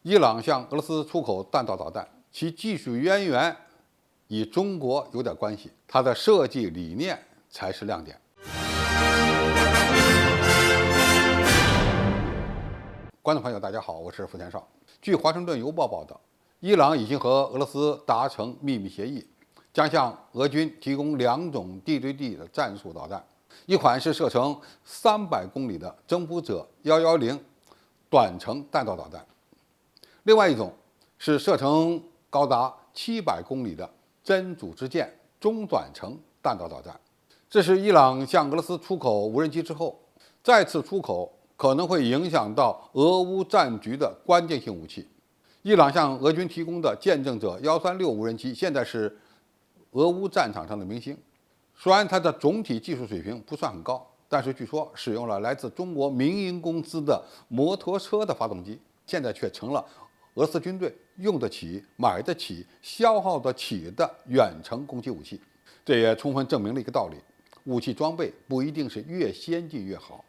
伊朗向俄罗斯出口弹道导弹，其技术渊源与中国有点关系，它的设计理念才是亮点。观众朋友，大家好，我是付天少。据《华盛顿邮报》报道，伊朗已经和俄罗斯达成秘密协议，将向俄军提供2种地对地的战术导弹，一款是射程300公里的征服者110短程弹道导弹，另外一种是射程高达700公里的真主之剑中短程弹道导弹。这是伊朗向俄罗斯出口无人机之后，再次出口可能会影响到俄乌战局的关键性武器。伊朗向俄军提供的见证者136无人机，现在是俄乌战场上的明星。虽然它的总体技术水平不算很高，但是据说使用了来自中国民营公司的摩托车的发动机，现在却成了俄罗斯军队用得起、买得起、消耗得起的远程攻击武器。这也充分证明了一个道理：武器装备不一定是越先进越好，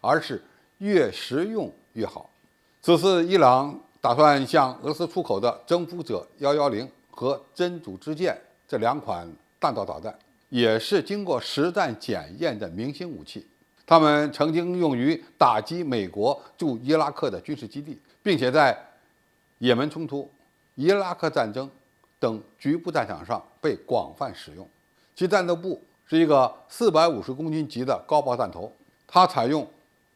而是越实用越好。此次伊朗打算向俄罗斯出口的征服者110和真主之剑这2款弹道导弹，也是经过实战检验的明星武器。它们曾经用于打击美国驻伊拉克的军事基地，并且在也门冲突、伊拉克战争等局部战场上被广泛使用。其弹头部是一个450公斤级的高爆弹头，它采用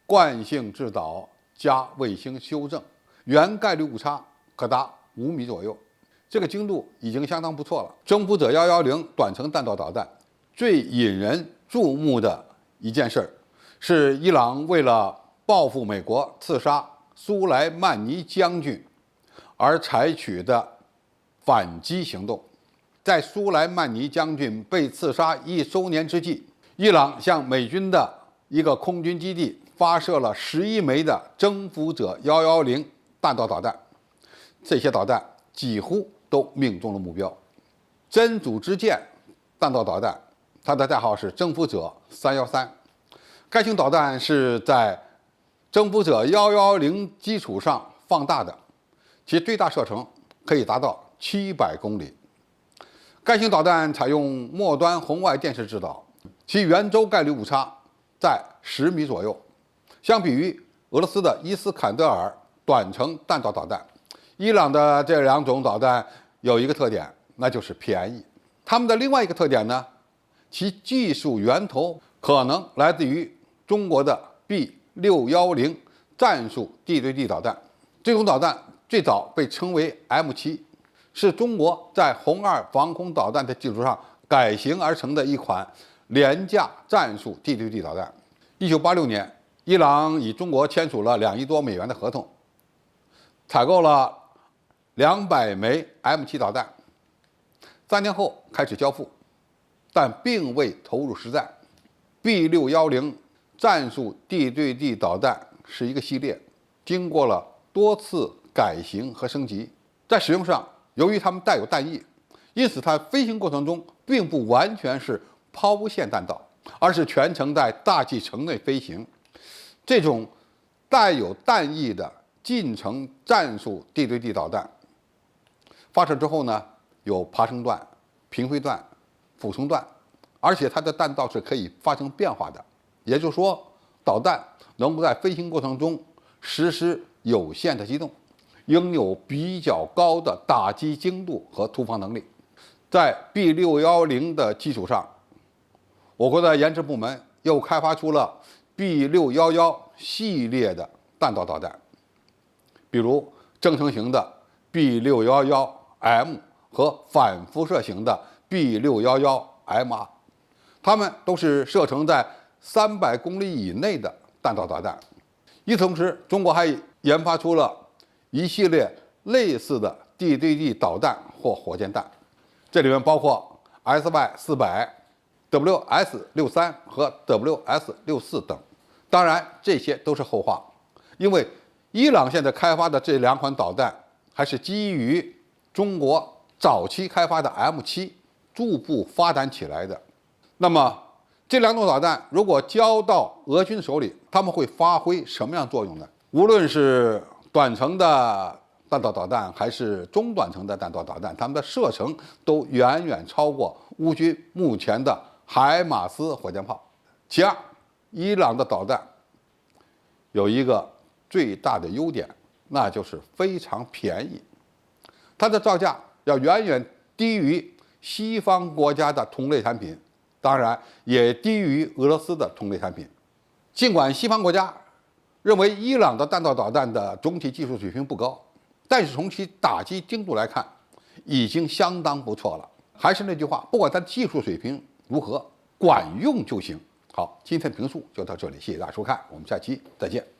惯性制导加卫星修正，原概率误差可达5米左右，这个精度已经相当不错了。征服者110短程弹道导弹最引人注目的一件事是伊朗为了报复美国刺杀苏莱曼尼将军而采取的反击行动。在苏莱曼尼将军被刺杀1周年之际，伊朗向美军的一个空军基地发射了11枚的征服者110弹道导弹，这些导弹几乎都命中了目标。真主之剑弹道导弹，它的代号是征服者313，该型导弹是在征服者110基础上放大的，其最大射程可以达到700公里。该型导弹采用末端红外电势制导，其圆周概率误差在10米左右。相比于俄罗斯的伊斯坎德尔短程弹道导弹，伊朗的这2种导弹有一个特点，那就是便宜。它们的另外一个特点呢，其技术源头可能来自于中国的 B610战术地对地导弹。这种导弹最早被称为 M7， 是中国在红2防空导弹的基础上改型而成的一款廉价战术地对地导弹。1986年，伊朗与中国签署了2亿多美元的合同，采购了200枚 M7 导弹，3年后开始交付，但并未投入实战。B610战术地对地导弹是一个系列，经过了多次改型和升级。在使用上，由于它们带有弹翼，因此它飞行过程中并不完全是抛线弹道，而是全程在大气层内飞行。这种带有弹翼的近程战术地对地导弹发射之后呢，有爬升段、平飞段、俯冲段，而且它的弹道是可以发生变化的，也就是说，导弹能够在飞行过程中实施有限的机动，拥有比较高的打击精度和突防能力。在 B610的基础上，我国的研制部门又开发出了 B611系列的弹道导弹，比如增程型的 B611M 和反辐射型的 B611MR， 它们都是射程在300公里以内的弹道导弹。与此同时，中国还研发出了一系列类似的地对地导弹或火箭弹，这里面包括 SY400、WS63 和 WS64 等。当然，这些都是后话，因为伊朗现在开发的这2款导弹还是基于中国早期开发的 M7逐步发展起来的。那么这2种导弹如果交到俄军手里，他们会发挥什么样作用呢？无论是短程的弹道导弹还是中短程的弹道导弹，它们的射程都远远超过乌军目前的海马斯火箭炮。其二，伊朗的导弹有一个最大的优点，那就是非常便宜，它的造价要远远低于西方国家的同类产品，当然也低于俄罗斯的同类产品。尽管西方国家认为伊朗的弹道导弹的总体技术水平不高，但是从其打击精度来看，已经相当不错了。还是那句话，不管它技术水平如何，管用就行。好，今天评述就到这里，谢谢大家收看，我们下期再见。